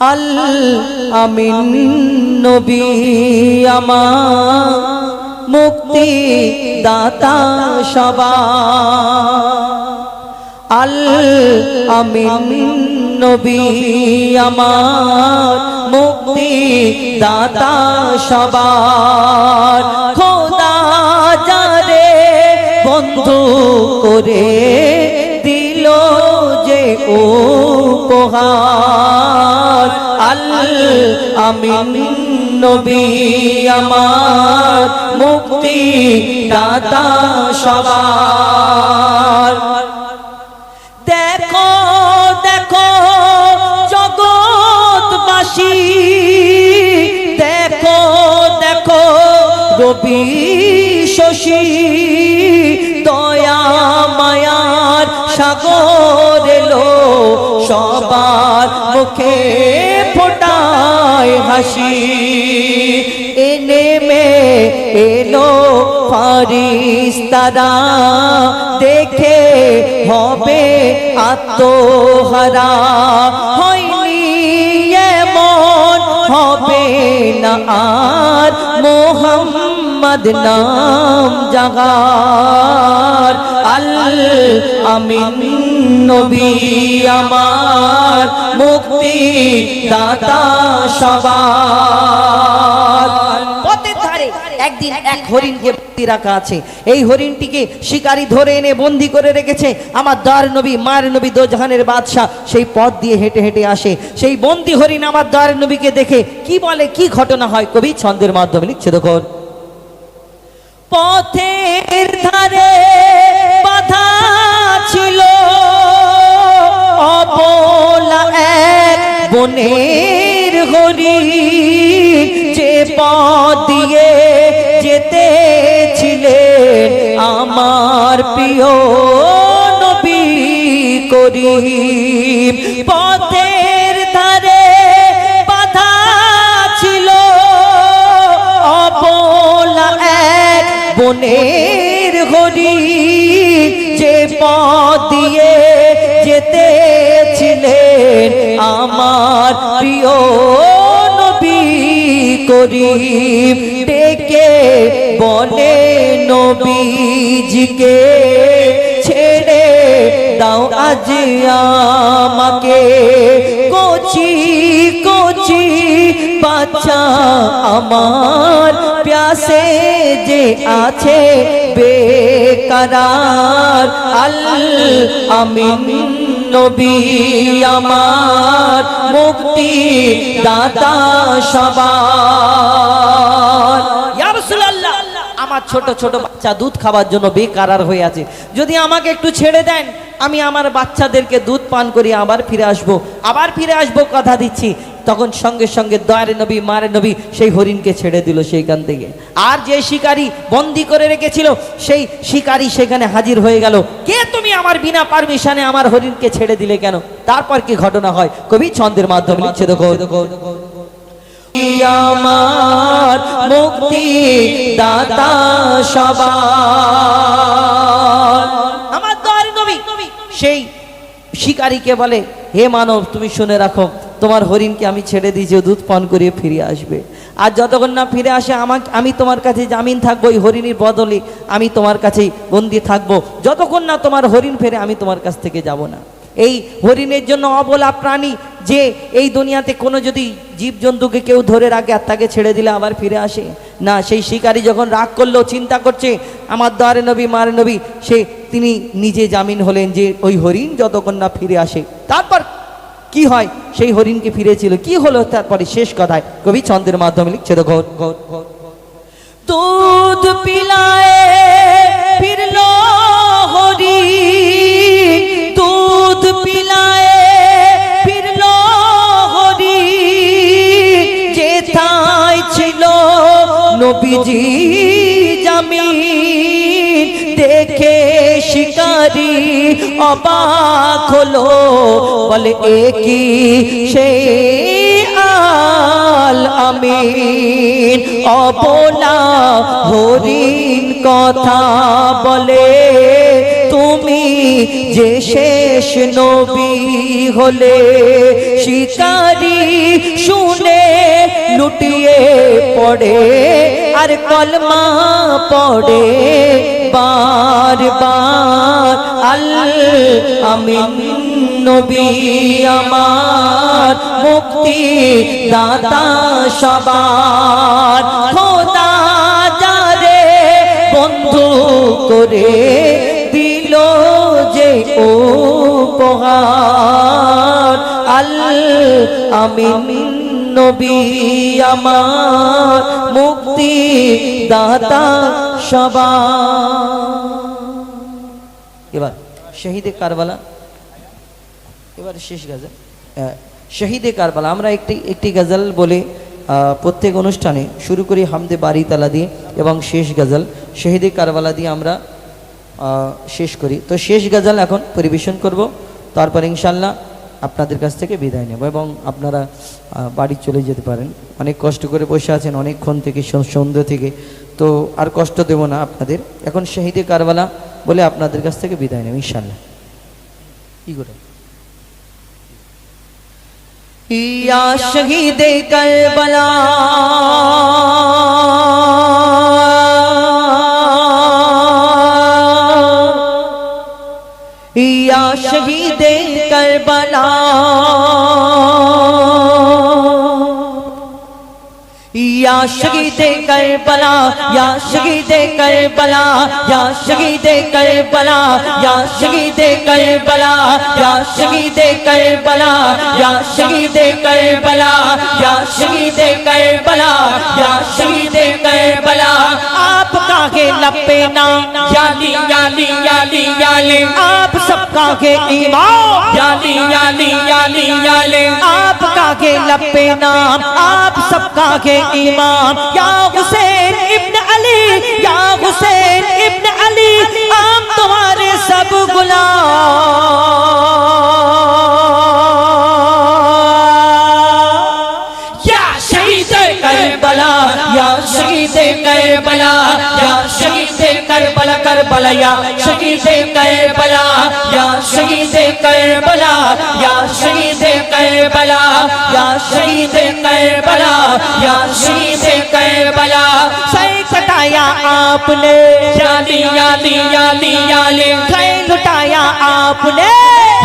আল আমিন নবী আমার মুক্তি দাতা সবার। আল আমিন নবী আমার মুক্তি দাতা সবার। খোদা যারে বন্ধু করে দিল যে উপহার। আল আমিন নবী আমার মুক্তি দাতা সবার। দেখো দেখো জগৎবাসী, দেখো দেখো রবি শশী, দয়া মায়ার সাগর এলো সবার মুখে ফোটায় হাসি। নেমে এলো ফারিস্তারা দেখে হবে আত্মহারা। হয়নি এমন হবে না আর মোহাম্মদ নাম জাগার। আল আমিন নবী আমার মুক্তি দাতা সবার। পথের ধারে একদিন এক হরিণকে বন্দি রাখা আছে। এই হরিণটিকে শিকারী ধরে এনে বন্দি করে রেখেছে। আমার দয়ার নবী মায়ের নবী দোজাহানের বাদশাহ সেই পথ দিয়ে হেঁটে হেঁটে আসে। সেই বন্দি হরিণ আমার দয়ার নবীকে দেখে কি বলে, কি ঘটনা হয়, কবি ছন্দের মাধ্যমে লিখছে। দেখুন, পথের ধারে বাধা ছিল অবলা এক বনের হরিণ, যে পথ দিয়ে যেতেছিলেন আমার প্রিয় নবী করিম। পথের ধারে বাধা ছিল অবলা এক বনের হরিণ, যে পথ দিয়ে যেতেছিলেন আমার প্রিয় নবী করিম। ডেকে বলে নবীজিকে ছেড়ে দাও আজ আমাকে, কচি কচি বাচ্চা আমার প্যাসে যে আছে বেকরার। আল আমিন নবী আমার মুক্তি দাতা সবার। ইয়া রাসূলুল্লাহ, আমার ছোট ছোট বাচ্চা দুধ খাবার জন্য বেকারার হয়ে আছে, যদি আমাকে একটু ছেড়ে দেন আমি আমার বাচ্চাদেরকে দুধ পান করি আবার ফিরে আসবো, আবার ফিরে আসবো, কথা দিচ্ছি। তখন সঙ্গে সঙ্গে দয়ার নবী মারে নবী সেই হরিণকে ছেড়ে দিল সেইখান থেকে। আর যে শিকারী বন্দি করে রেখেছিল সেই শিকারী সেখানে হাজির হয়ে গেল। কে তুমি আমার বিনা পারমিশনে আমার হরিণকে ছেড়ে দিলে কেন? তারপর কি ঘটনা হয় কবি ছন্দের মাধ্যমে লিখছে। দেখো, আমার মুক্তি দাতা সবার। আমার দয়ার নবী সেই শিকারীকে বলে, হে মানব তুমি শুনে রাখো, তোমার হরিণকে আমি ছেড়ে দিয়েছি, দুধ পান করিয়ে ফিরে আসবে। আর যতক্ষণ না ফিরে আসে আমি তোমার কাছে জামিন থাকবো, এই হরিণের বদলে আমি তোমার কাছেই বন্দি থাকবো। যতক্ষণ না তোমার হরিণ ফেরে আমি তোমার কাছ থেকে যাব না। এই হরিণের জন্য অবলা প্রাণী, যে এই দুনিয়াতে কোনো যদি জীবজন্তুকে কেউ ধরে রাখে আর তাকে ছেড়ে দিলে আবার ফিরে আসে না। সেই শিকারী যখন রাগ করলো, চিন্তা করছে, আমার দয়ার নবী মার নবী তিনি নিজে জামিন হলেন যে ওই হরিণ যতক্ষণ না ফিরে আসে। তারপর কি হয়, সেই হরিণকে ফিরেছিল, কি হলো তারপরে শেষ কথায় কবি ছন্দের মাধ্যমে লিখছে। দেখো, দুধ পিলায় ফিরলো হরিণ, দুধ পিলায় ফিরলো হরিণ, যেথায় ছিল নবীজি জামিন, দেখে শিকারী অবাক হলো, বলে একি সেই আল আমিন, অবলা হরিণ কথা বলে, তুমি যে শেষ নবী হলে। শিকারী শুনে লুটিয়ে পড়ে আর কলমা পড়ে বার বার। আল আমিন নবী আমার মুক্তি দাতা সবার। খোদা যারে বন্ধু করে দিল যে উপহার। আল আমিন নবী আমার মুক্তি দাতা সবার। এবার শহীদে কারবালা, এবার শেষ গজল শহীদে কারবালা। আমরা একটি গজল বলে প্রত্যেক অনুষ্ঠানে শুরু করি হামদে বারি তালা দিয়ে এবং শেষ গজল শহীদে কারবালা দিয়ে আমরা শেষ করি। তো শেষ গজল এখন পরিবেশন করব, তারপর ইনশাল্লাহ আপনাদের কাছ থেকে বিদায় নেব এবং আপনারা বাড়ি চলে যেতে পারেন। অনেক কষ্ট করে বসে আছেন অনেকক্ষণ থেকে, সন্ধ্যা থেকে, তো আর কষ্ট দেব না আপনাদের। এখন শহীদে কারবালা বলে আপনাদের কাছ থেকে বিদায় নেব ইনশাল্লাহ। কি করে ইয়া শহীদে কারবালা या शहीदे करबला या शहीदे करबला या शहीदे करबला या शहीदे करबला या शहीदे करबला या शहीदे करबला या शहीदे करबला या शहीदे करबला या शहीदे करबला। आपका है लपे नाम याली याली याली याली, आप सबका है ईमान याली याली याली याली। आपका है लपे नाम आप सबका है इमाम। या हुसैन इब्न अली या हुसैन इब्न अली, हम तुम्हारे सब गुलाम। या शहीदे करबला या शहीदे करबला या शहीदे करबला करबला या शहीदे करबला या शहीदे करबला या शहीदे करबला या शहीदे करबला या शहीदे करबला। सर कटाया आपने याली याली याली याली, सर कटाया आपने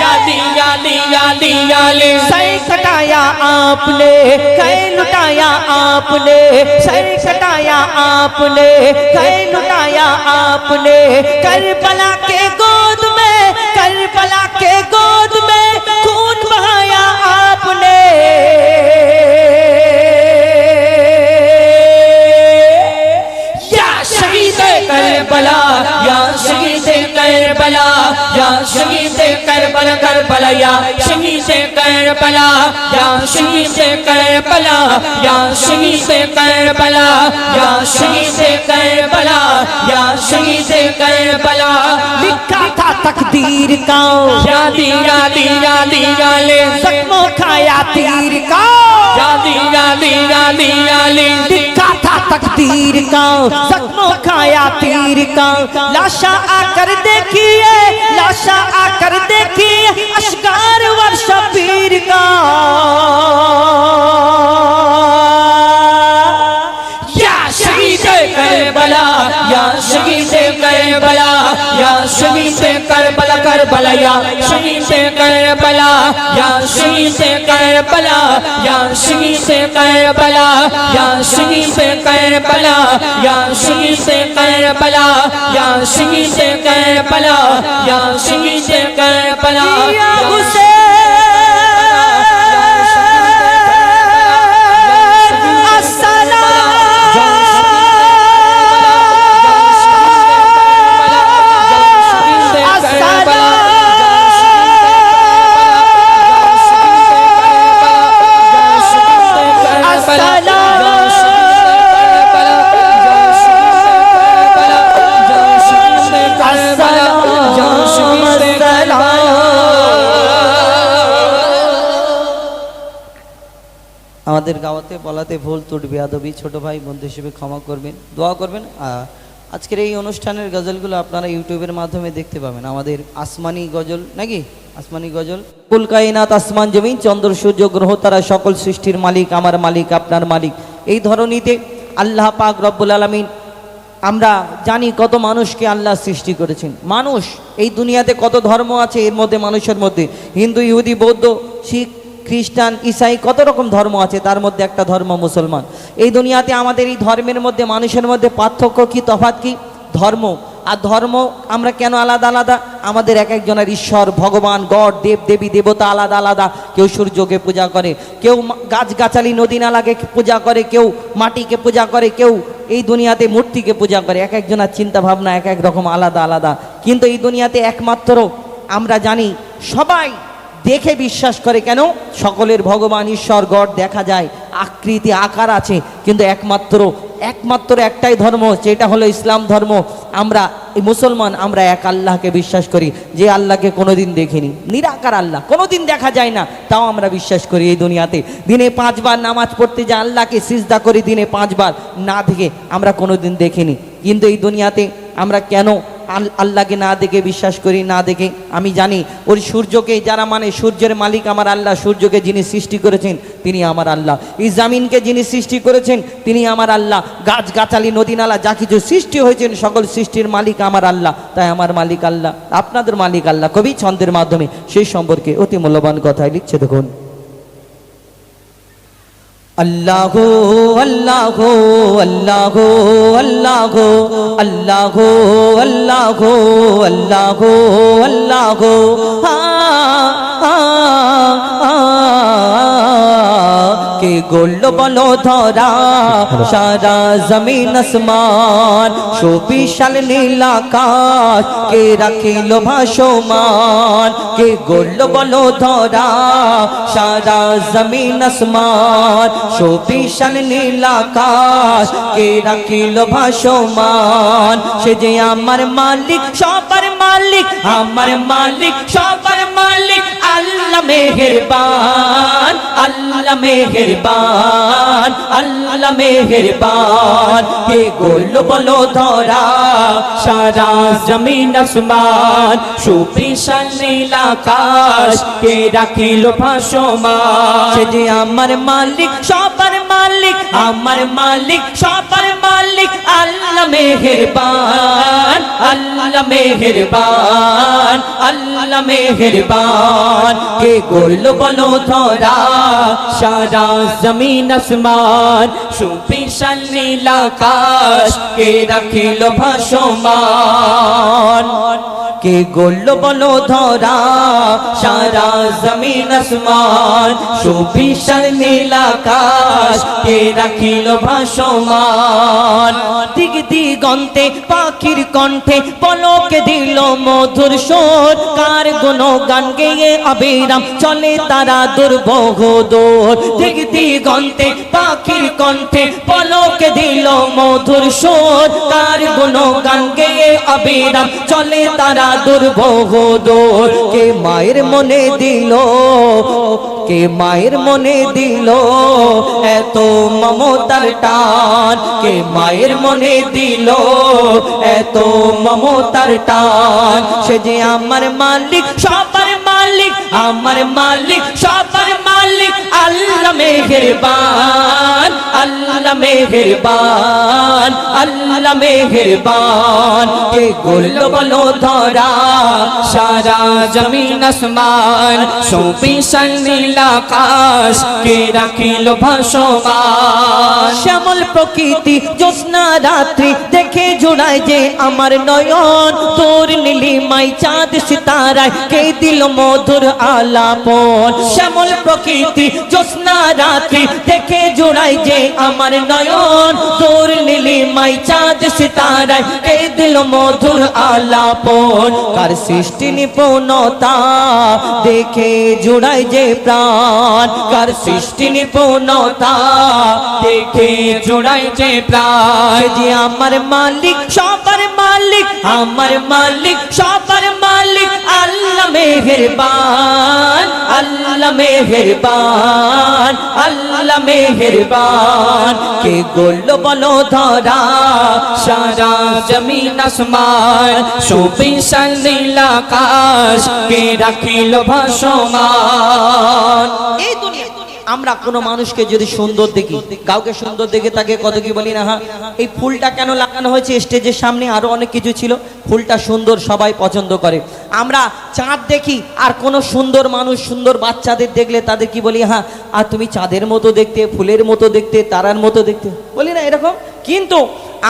याली याली याली याली, सर कटाया आपने कह लुटाया आपने, सर कटाया आपने कह लुटाया आपने। करबला के गोद में करबला के गोद में खून बहाया आपने। या शहीदे करबला या शहीदे करबला या शहीदे करबला करबला या शहीदे करबला या शहीदे करबला या शहीदे करबला या शहीदे करबला या शहीदे करबला। लिखा था तकदीर का याली याली याली याली, जख्मों खाया तीर का याली याली याली याली। लिखा था तकदीर का जख्मों खाया तीर का। लाशा आकर देखिए लाशा आकर देखिए अशगार वर शबीर का। या शहीदे करबला या शहीदे करबला या शहीदे करबला करबला या शहीदे करबला या शहीदे करबला या शहीदे करबला या शहीदे करबला या शहीदे करबला या शहीदे करबला या शहीदे करबला। या हुसैन আমাদের গাওয়াতে বলাতে ভুল ত্রুটি বেয়াদবি ছোট ভাই বন্ধু হিসেবে ক্ষমা করবেন, দোয়া করবেন। আজকের এই অনুষ্ঠানের গজলগুলো আপনারা ইউটিউবের মাধ্যমে দেখতে পাবেন, আমাদের আসমানি গজল নাকি আসমানি গজল। কুল কায়নাত, আসমান জমিন, চন্দ্র সূর্য গ্রহ তারা সকল সৃষ্টির মালিক আমার মালিক আপনার মালিক। এই ধরনীতে আল্লাহ পাক রব্বুল আলামিন, আমরা জানি কত মানুষকে আল্লাহ সৃষ্টি করেছেন। মানুষ এই দুনিয়াতে কত ধর্ম আছে, এর মধ্যে মানুষের মধ্যে হিন্দু, ইহুদি, বৌদ্ধ, শিখ, খ্রিস্টান, ইসাই, কত রকম ধর্ম আছে, তার মধ্যে একটা ধর্ম মুসলমান। এই দুনিয়াতে আমাদের এই ধর্মের মধ্যে মানুষের মধ্যে পার্থক্য কি, তফাৎ কি? ধর্ম। আর ধর্ম আমরা কেন আলাদা আলাদা? আমাদের এক একজনের ঈশ্বর, ভগবান, গড, দেব দেবী, দেবতা আলাদা আলাদা। কেউ সূর্যকে পূজা করে, কেউ গাছগাছালি নদী নালাকে পূজা করে, কেউ মাটিকে পূজা করে, কেউ এই দুনিয়াতে মূর্তিকে পূজা করে। এক একজনের চিন্তা ভাবনা এক এক রকম আলাদা আলাদা। কিন্তু এই দুনিয়াতে একমাত্র আমরা জানি সবাই দেখে বিশ্বাস করে। কেন? সকলের ভগবান, ঈশ্বর, গড দেখা যায়, আকৃতি আকার আছে, কিন্তু একমাত্র একটাই ধর্ম, যেটা হলো ইসলাম ধর্ম। আমরা এই মুসলমান, আমরা এক আল্লাহকে বিশ্বাস করি, যে আল্লাহকে কোনোদিন দেখিনি, নিরাকার আল্লাহ, কোনোদিন দেখা যায় না, তাও আমরা বিশ্বাস করি। এই দুনিয়াতে দিনে 5 বার নামাজ পড়তে যে আল্লাহকে সিজদা করি দিনে 5 বার, না দেখে আমরা কোনোদিন দেখিনি। কিন্তু এই দুনিয়াতে আমরা কেন আল্লাহকে না দেখে বিশ্বাস করি? না দেখে আমি জানি ওই সূর্যকে যারা মানে, সূর্যের মালিক আমার আল্লাহ, সূর্যকে যিনি সৃষ্টি করেছেন তিনি আমার আল্লাহ। এই জামিনকে যিনি সৃষ্টি করেছেন তিনি আমার আল্লাহ। গাছগাছালি, নদী নালা, যা কিছু সৃষ্টি হয়েছেন সকল সৃষ্টির মালিক আমার আল্লাহ। তাই আমার মালিক আল্লাহ, আপনাদের মালিক আল্লাহ। কবি ছন্দের মাধ্যমে সেই সম্পর্কে অতি মূল্যবান কথাই লিখছে, দেখুন। আল্লাহু আল্লাহু আল্লাহু আল্লাহু আল্লাহু আল্লাহু আল্লাহু আল্লাহু কে গোল্ড বলো ধরা সারা জমিন আসমান, সুবিশাল নীল আকাশ কে রাখিল ভাসমান। কে গোল্ড বলো ধরা সারা জমিন আসমান, সুবিশাল নীল আকাশ কে রাখিল ভাসমান। সে যে আমার মালিক, সবার মালিক, আমার মালিক, সবার মালিক, আল্লাহ মেহেরবান, আল্লাহ মেহেরবান, আল্লাহ মেহেরবান। কে গোল বলো ধরা সারা জমিন আসমান, সুবিশাল নীল আকাশ কে রাখিল ভাসমান। সে যে আমার মালিক, সবার মালিক, আমার মালিক, সবার মালিক, আল্লাহ মেহেরবান, আল্লাহ মেহেরবান, আল্লাহ মেহেরবান। কে গোল বলো ধরা সারা জমিন আসমান, সুবিশাল নীল আকাশ কে রাখিল ভাসমান। কে গোল বলো ধরা সারা জমিন আসমান, সুবিশাল নীল আকাশ কে রাখিল ভাসমান। দিগ দিগন্তে পাখির কণ্ঠে পলকে দিল মধুর সুর, কার গুণগান গেয়ে অবিরাম চলে তারা দুর্বহ দূর। দিগ দিগন্তে পাখির কণ্ঠে পলকে দিল মধুর সুর, কার গুণগান গেয়ে অবিরাম চলে তারা দুর্বহ দূর। কে মায়ের মনে দিল, কে মায়ের মনে দিল এত মমতার টান, কে মায়ের মনে দিল এত মমতার টান। সে যে আমার মালিক, সবার মালিক, আমার মালিক, সবার মালিক, আল্লাহ মেহেরবান, আল্লাহ মেহেরবান, আল্লাহ মেহেরবান। কে গোল বলো ধরা সারা জমিন আসমান, সুবিশাল নীল আকাশ কে রাখিল ভাসমান। শ্যামল প্রকৃতি জ্যোৎস্না রাত্রি দেখে জোড়ায় যে আমার নয়ন, তোর নীলিমাই চাঁদ সিতারায় কে দিল মধুর আলাপন। শ্যামল প্রকৃতি জ্যোৎস্না রাত্রি দেখে জোড়ায় যে আমার নয়ন, তোর নীলিমাই চাঁদ সিতারায় কে দিল মধুর আলাপন। কার সৃষ্টি নিপুণতা দেখে জোড়ায় যে প্রাণ, কার সৃষ্টি নিপুণতা দেখে জোড়ায় যে প্রাণ। যে আমার মালিক, সবার মালিক, আমার মালিক, সবার মালিক, আল্লাহ আল্লাহ মেহেরবান, আল্লাহ মেহেরবান, আল্লাহ মেহেরবান। কে গড়ল বলো ধরা সারা জমিন আসমান, সুবিশাল নীল আকাশ কে রাখিল ভাসমান। এই দুনিয়া আমরা কোনো মানুষকে যদি সুন্দর দেখি, কাউকে সুন্দর দেখে তাকে কত কি বলি না, হ্যাঁ এই ফুলটা কেন লাগানো হয়েছে স্টেজের সামনে, আরো অনেক কিছু ছিল, ফুলটা সুন্দর সবাই পছন্দ করে। আমরা চাঁদ দেখি আর কোনো সুন্দর মানুষ সুন্দর বাচ্চাদের দেখলে তাদের কি বলি, হ্যাঁ আর তুমি চাঁদের মতো দেখতে, ফুলের মতো দেখতে, তারার মতো দেখতে, বলি না এরকম। কিন্তু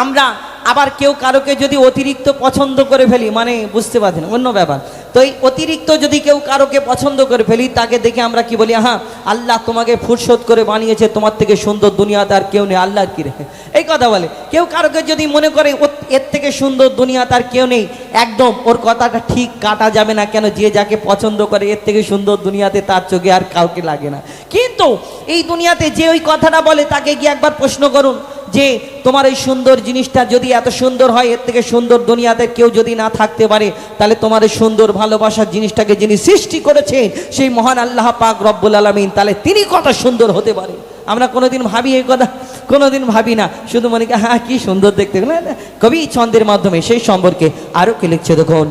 আমরা আবার কেউ কারোকে যদি অতিরিক্ত পছন্দ করে ফেলি, মানে বুঝতে পারছেন অন্য ব্যাপার, তো এই অতিরিক্ত যদি কেউ কারোকে পছন্দ করে ফেলি তাকে দেখে আমরা কি বলি, হ্যাঁ আল্লাহ তোমাকে ফুরসত করে বানিয়েছে, তোমার থেকে সুন্দর দুনিয়াতে আর কেউ নেই, আল্লাহর কি রে, এই কথা বলে। কেউ কারোকে যদি মনে করে এর থেকে সুন্দর দুনিয়াতে আর কেউ নেই, একদম ওর কথাটা ঠিক কাটা যাবে না। কেন? যে যাকে পছন্দ করে এর থেকে সুন্দর দুনিয়াতে তার চোখে আর কাউকে লাগে না। কিন্তু এই দুনিয়াতে যে ওই কথাটা বলে তাকে গিয়ে একবার প্রশ্ন করুন যে তোমার এই সুন্দর জিনিসটা যদি এত সুন্দর হয়, এর থেকে সুন্দর দুনিয়াতে কেউ যদি না থাকতে পারে, তাহলে তোমার এই সুন্দর ভালোবাসার জিনিসটাকে যিনি সৃষ্টি করেছেন সেই মহান আল্লাহ পাক রব্বুল আলামিন, তাহলে তিনি কত সুন্দর হতে পারে। আমরা কোনোদিন ভাবি এই কথা? কোনোদিন ভাবি না, শুধু মনে করি হ্যাঁ কি সুন্দর দেখতে। কবি ছন্দের মাধ্যমে সেই সম্পর্কে আরো কি লিখছে দেখুন।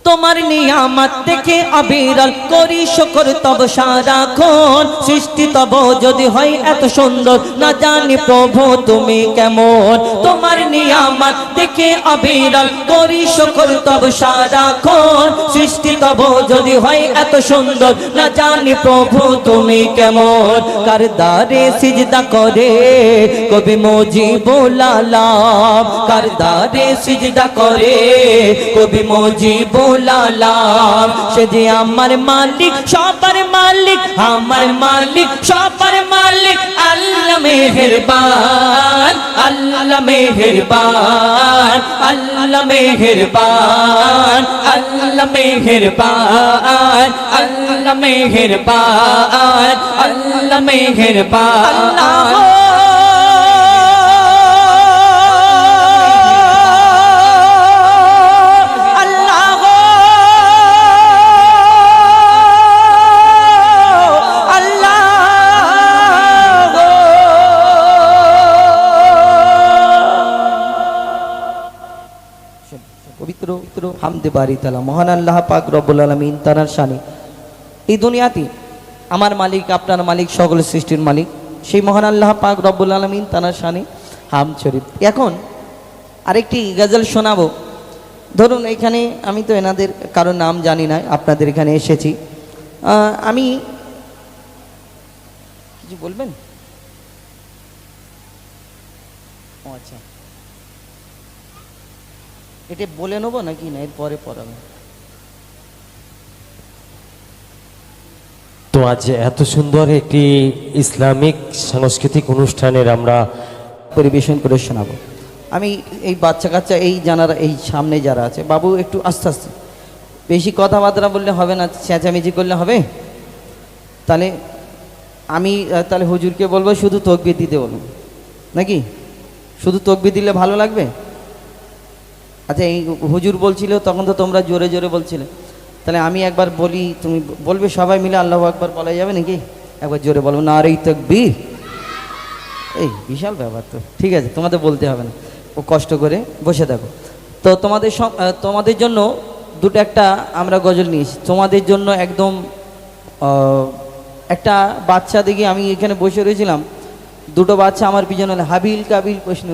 তোমার নিয়ামত দেখে অবিরল করি শুকর তব সারাক্ষণ, সৃষ্টি তব যদি হয় এত সুন্দর, না জানি প্রভু তুমি কেমন। তোমার নিয়ামত দেখে অবিরল করি শুকর তব সারাক্ষণ, সৃষ্টি তব যদি হয় এত সুন্দর, না জানি প্রভু তুমি কেমন। কার দারে সিজদা করে কবি মুজিবুল আলম, কার দারে সিজদা করে কবি মুজিবুল আলম। সে যে আমার মালিক সবার মালিক, আমার মালিক সবার মালিক, আল্লাহ মেহেরবান, আল্লাহ মেহেরবান, আল্লাহ মেহেরবান, আল্লাহ মেহেরবান, আল্লাহ মেহেরবান, আল্লাহ মেহেরবান। পবিত্র হামদে বারি তাআলা মহান আল্লাহ পাক রব্বুল আলামিন তার শানে এই দুনিয়াতে আমার মালিক, আপনার মালিক, সকল সৃষ্টির মালিক সেই মহান আল্লাহ পাক রব্বুল আলামিন তার শানে হাম শরীফ। এখন আরেকটি গজল শোনাবো। ধরুন এখানে আমি তো এনাদের কারো নাম জানি না, আপনাদের এখানে এসেছি, আমি কিছু বলবেন? ও আচ্ছা, এটা বলে নেবো নাকি না এরপরে পড়াবো? তো আজ এত সুন্দর একটি ইসলামিক সাংস্কৃতিক অনুষ্ঠানের আমরা পরিবেশন করে শোনাবো। আমি এই বাচ্চা কাচ্চা এই জানারা এই সামনে যারা আছে, বাবু একটু আস্তে আস্তে, বেশি কথাবার্তা বললে হবে না, চেঁচামেচি করলে হবে। তাহলে আমি তাহলে হুজুরকে বলবো শুধু তকবির দিতে বলবো নাকি? শুধু তকবির দিলে ভালো লাগবে? আচ্ছা, এই হুজুর বলছিল তখন তো তোমরা জোরে জোরে বলছিলে, তাহলে আমি একবার বলি, তুমি বলবে সবাই মিলে আল্লাহু আকবার বলা যাবে নাকি? একবার জোরে বলবো নারে তাকবীর। এই বিশাল ব্যাপার তো, ঠিক আছে তোমাদের বলতে হবে না, ও কষ্ট করে বসে থাকো। তো তোমাদের জন্য দুটো একটা আমরা গজল নিয়েছি তোমাদের জন্য একদম। একটা বাচ্চা দেখি, আমি এখানে বসে রয়েছিলাম, দুটো বাচ্চা আমার পিছনে হাবিল কাবিল প্রশ্ন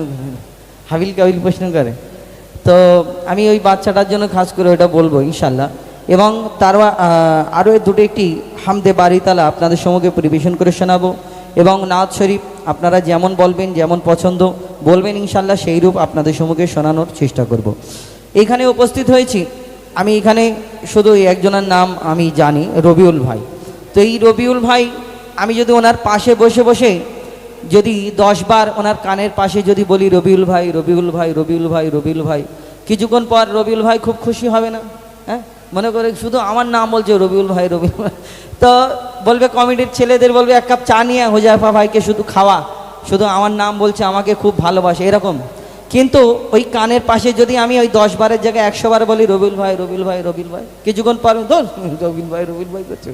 হাবিল কাবিল প্রশ্ন করে, তো আমি ওই বাচ্চাটার জন্য খাস করে ওটা বলবো ইনশাল্লাহ। এবং তার আরও দুটো একটি হামদে বারি তাআলা আপনাদের সম্মুখে পরিবেশন করে শোনাবো, এবং নাত শরীফ আপনারা যেমন বলবেন, যেমন পছন্দ বলবেন ইনশাল্লাহ সেই রূপ আপনাদের সম্মুখে শোনানোর চেষ্টা করব। এখানে উপস্থিত হয়েছি আমি, এখানে শুধু একজনের নাম আমি জানি, রবিউল ভাই। তো এই রবিউল ভাই, আমি যদি ওনার পাশে বসে বসে যদি 10 বার ওনার কানের পাশে যদি বলি রবিউল ভাই, রবিউল ভাই, রবিউল ভাই, রবিউল ভাই, কিছুক্ষণ পর রবিউল ভাই খুব খুশি হবে না? হ্যাঁ, মনে করে শুধু আমার নাম বলছে রবিউল ভাই, রবিউল ভাই, তো বলবে কমিটির ছেলেদের বলবে এক কাপ চা নিয়ে হুজাইফা ভাইকে শুধু খাওয়া, শুধু আমার নাম বলছে, আমাকে খুব ভালোবাসে এরকম। কিন্তু ওই কানের পাশে যদি আমি ওই 10 বারের জায়গায় 100 বার বলি রবিউল ভাই রবিউল ভাই রবিউল ভাই, কিছুক্ষণ পরে ধর রবিউল ভাই করছো,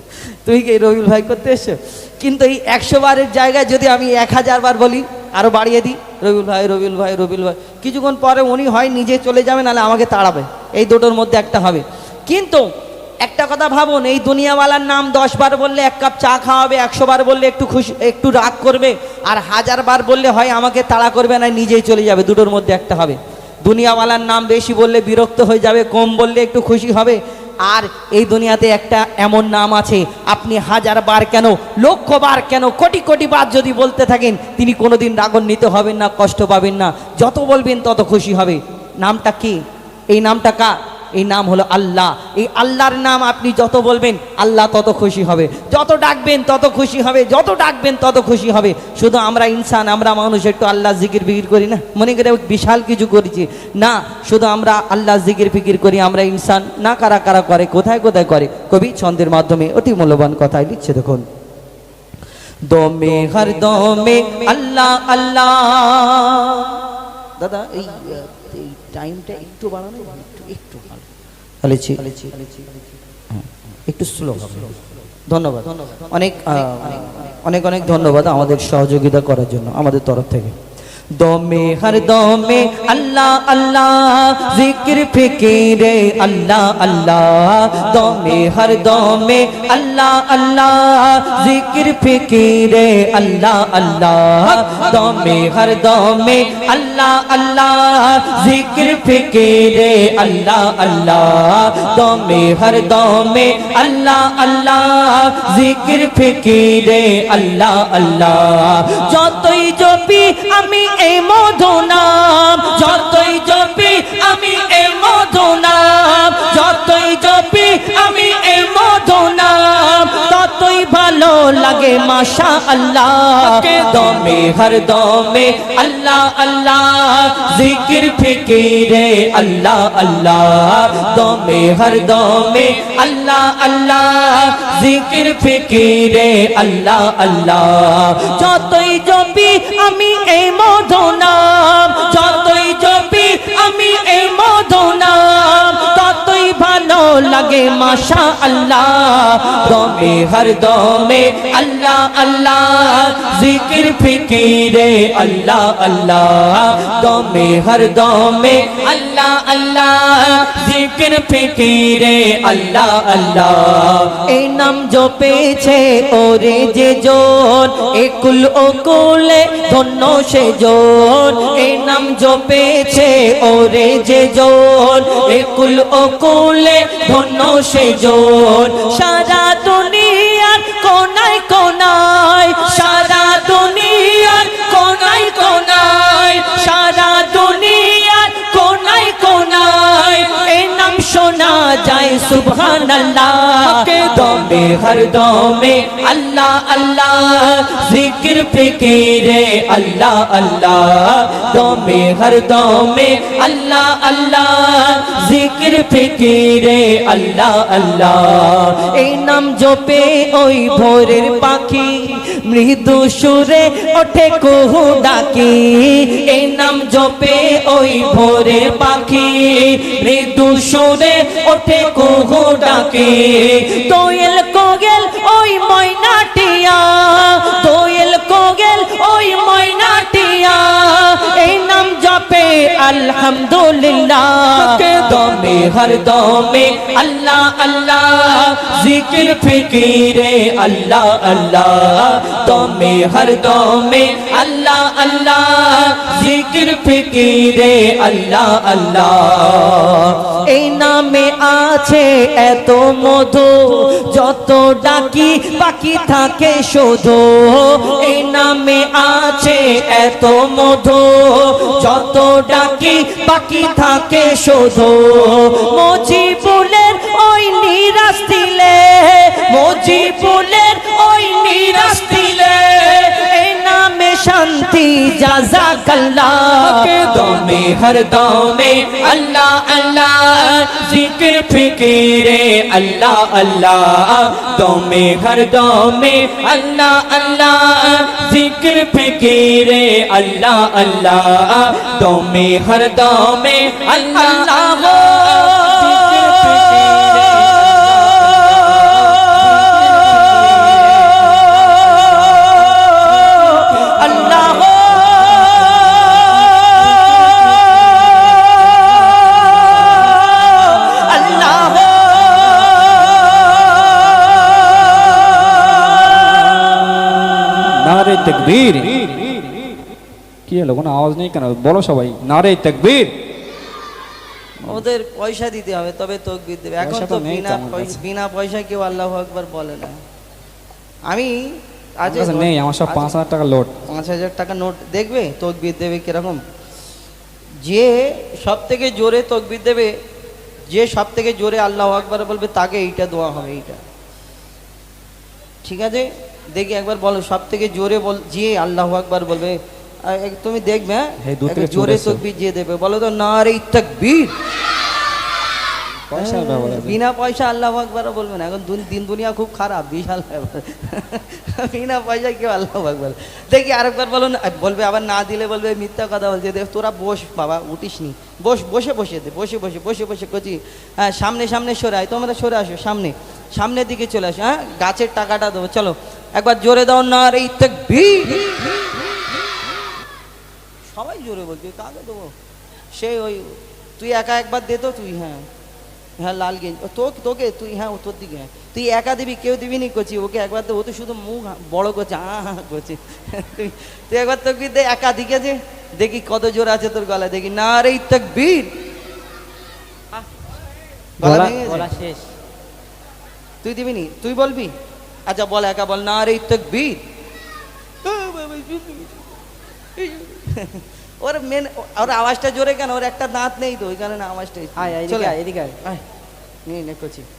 তুই কি রবিউল ভাই করতে এসছো? কিন্তু এই 100 বারের জায়গায় যদি আমি 1000 বার বলি, আরও বাড়িয়ে দিই রবিউল ভাই রবিউল ভাই রবিউল ভাই, কিছুক্ষণ পরে উনি হয় নিজে চলে যাবে, নাহলে আমাকে তাড়াবে, এই দুটোর মধ্যে একটা হবে। কিন্তু একটা কথা ভাবুন, এই দুনিয়াওয়ালার নাম 10 বার বললে 1 কাপ চা খাওয়াবে, 100 বার বললে একটু খুশি একটু রাগ করবে, আর 1000 বার বললে হয় আমাকে তাড়া করবে না নিজেই চলে যাবে, দুটোর মধ্যে একটা হবে। দুনিয়াওয়ালার নাম বেশি বললে বিরক্ত হয়ে যাবে, কম বললে একটু খুশি হবে। আর এই দুনিয়াতে একটা এমন নাম আছে, আপনি 1000 বার কেন, লক্ষ বার কেন, কোটি কোটি বার যদি বলতে থাকেন, তিনি কোনোদিন রাগান্বিত হবেন না, কষ্ট পাবেন না, যত বলবেন তত খুশি হবে। নামটা কি? এই নামটা কার? এই নাম হলো আল্লাহ। এই আল্লাহর নাম আপনি যত বলবেন আল্লাহ তত খুশি হবে, যত ডাকবেন তত খুশি হবে, যত ডাকবেন তত খুশি হবে। শুধু আমরা ইনসান, আমরা মানুষ, একটু আল্লাহ জিকির ফিকির করি না, মনে করে বিশাল কিছু করেছি না, শুধু আমরা আল্লাহ জিকির ফিকির করি, আমরা ইনসান না। কারা কারা করে, কোথায় কোথায় করে, কবি ছন্দের মাধ্যমে অতি মূল্যবান কথাই লিখছে, দেখুন। দমে হর দমে আল্লাহ আল্লাহ। দাদা এই টাইমটা একটু বাড়ানো, একটু একটু স্লো হবে। ধন্যবাদ, অনেক অনেক অনেক ধন্যবাদ আমাদের সহযোগিতা করার জন্য আমাদের তরফ থেকে। দমে হর দমে আল্লাহ আল্লাহ, জিকির ফিকিরে আল্লাহ আল্লাহ। দমে হর দমে আল্লাহ আল্লাহ, জিকির ফিকিরে আল্লাহ আল্লাহ। দমে হর দমে আল্লাহ আল্লাহ, জিকির ফিকিরে আল্লাহ আল্লাহ। দমে হর দমে আল্লাহ আল্লাহ, জিকির ফিকিরে আল্লাহ আল্লাহ। যতই জপি আমি এই মধু নাম, যতই জপি আমি এই মধু নাম, যতই জপি আমি এই মধু নাম, ততই ভালো লাগে মাশা আল্লাহ। দমে হর দমে আল্লাহ আল্লাহ, জিকির ফিকিরে আল্লাহ আল্লাহ। দমে হর দমে আল্লাহ আল্লাহ, জিকির ফিকিরে আল্লাহ আল্লাহ। যতই জপি আমি এই মধু নাম, যতই জপি আমি এই মধু নাম, ততই ভালো লাগে মাশা আল্লাহ। দমে হর দমে আল্লাহ আল্লাহ, জিকির ফিকিরে আল্লাহ আল্লাহ। দমে হর দমে আল্লাহ আল্লাহ, জিকির ফিকিরে আল্লাহ আল্লাহ। এই নাম জপেছে ওরে যে জন, একুল ওকুলে ধন্য সে জন। এই নাম জপেছে ওরে যে জন, একুল ওকুলে ধন্য সে জন। সারা দুনিয়ার কোনায় কোনায়, সারা দুনিয়ার কোনায় কোনায়, সারা দুনিয়ার কোনায় কোনায় এই নাম শোনা যায় সুবহানাল্লাহ। দমে হর দমে আল্লাহ আল্লাহ, জিকির ফিকিরে আল্লাহ আল্লাহ। দমে হর দমে আল্লাহ আল্লাহ, জিকির ফিকিরে আল্লাহ আল্লাহ। এই নাম জপে ওই ভোরের পাখি, মৃদু সুরে ওঠে কুহু ডাকি। এই নাম জপে ওই ভোরের পাখি, মৃদু সুরে ওঠে কুহু ডাকি। দোয়েল কোয়েল ওই ময়নাটিয়া, দোয়েল কোয়েল ওই ময়নাটিয়া, এই নাম জপে আলহামদুলিল্লাহ। দমে হর দমে আল্লাহ আল্লাহ, জিকির ফিকিরে আল্লাহ আল্লাহ। দমে হর দমে আল্লাহ আল্লাহ, জিকির ফিকিরে আল্লাহ আল্লাহ। এই নামে আছে এত মধু, যত ডাকি বাকি থাকে শুধু। এই নামে আছে এত মধু, যত ডাকি বাকি থাকে শুধু। মজিবুলের ওই নিরাশ দিলে, মজিবুলের ওই নিরাশ দিলে, এই নামে শান্তি জাযাকাল্লাহ। দমে হর দমে আল্লাহ আল্লাহ, জিকির ফিকিরে আল্লাহ আল্লাহ। দমে হর দমে আল্লাহ আল্লাহ, जिक्र फिकीरे अल्लाह अल्लाह दमे हर दमे अल्लाह हो जिक्र फिकीरे अल्लाह हो अल्लाह हो नारे तकबीर কি হলো কোনো আওয়াজ নেই কেন বলো সবাই নারে তকবীর ওদের পয়সা দিতে হবে তবে তকবীর দেবে এখন পয়সা তো তো নেই তো বিনা আমার কাছে। বিনা পয়সায় কেউ আল্লাহু আকবার বলে না আমি আজ আমার কাছে নেই আমার সব 5000 টাকা লোড 5000 টাকা নোট দেখবে তকবীর দেবে কিরকম যে সব থেকে জোরে তকবীর দেবে যে সব থেকে জোরে আল্লাহু আকবার বলবে তাকে এইটা দোয়া হবে এইটা ঠিক আছে দেখি একবার বলো সব থেকে জোরে বল যে আল্লাহু আকবার বলবে তুমি দেখবে এই দূর থেকে একবার জোরে চলে এসো। তকবীর যে দেবে বলো তো নারে তাকবীর পয়সার ব্যাপার আছে। বিনা পয়সা আল্লাহু আকবার বলবে না এখন দিন দুনিয়া খুব খারাপ বিশাল ব্যাপার বিনা পয়সায় কেউ আল্লাহু আকবার দেখি আরেকবার বলো না বলবে আবার না দিলে বলবে মিথ্যা কথা বলছে দেখ তোরা বস বাবা উঠিস নি বসে বসে দে বসে কচি হ্যাঁ সামনে সামনে সরে আয় তোমরা সরে আসো সামনের দিকে চলে আসো হ্যাঁ গাছের টাকাটা দেবো চলো একবার জোরে দাও না রে তাকবীর সবাই জোরে বলছে কাকে দেবো সেই ওই তুই একা একবার দে তো তুই হ্যাঁ হ্যাঁ লাল গেঞ্জি তোকে তুই হ্যাঁ ও তোর দিকে হ্যাঁ তুই একা দিবি কেউ দিবি নি করছি ওকে একবার দে ও তো শুধু মুখ বড় করছে করছে তুই একবার তোকে দে একা দিকে যে দেখি কত জোর আছে তোর গলা দেখি না রে তাকবীর গলা ভেঙে গেছে? শেষ তুই দিবি নি তুই বলবি আচ্ছা বল একা বল না রে তাকবীর ওর মেন ওর আওয়াজটা জোরে কেন ওর একটা দাঁত নেই তো ওই কারণে আওয়াজটা চলে এদিকে আয় নে করছি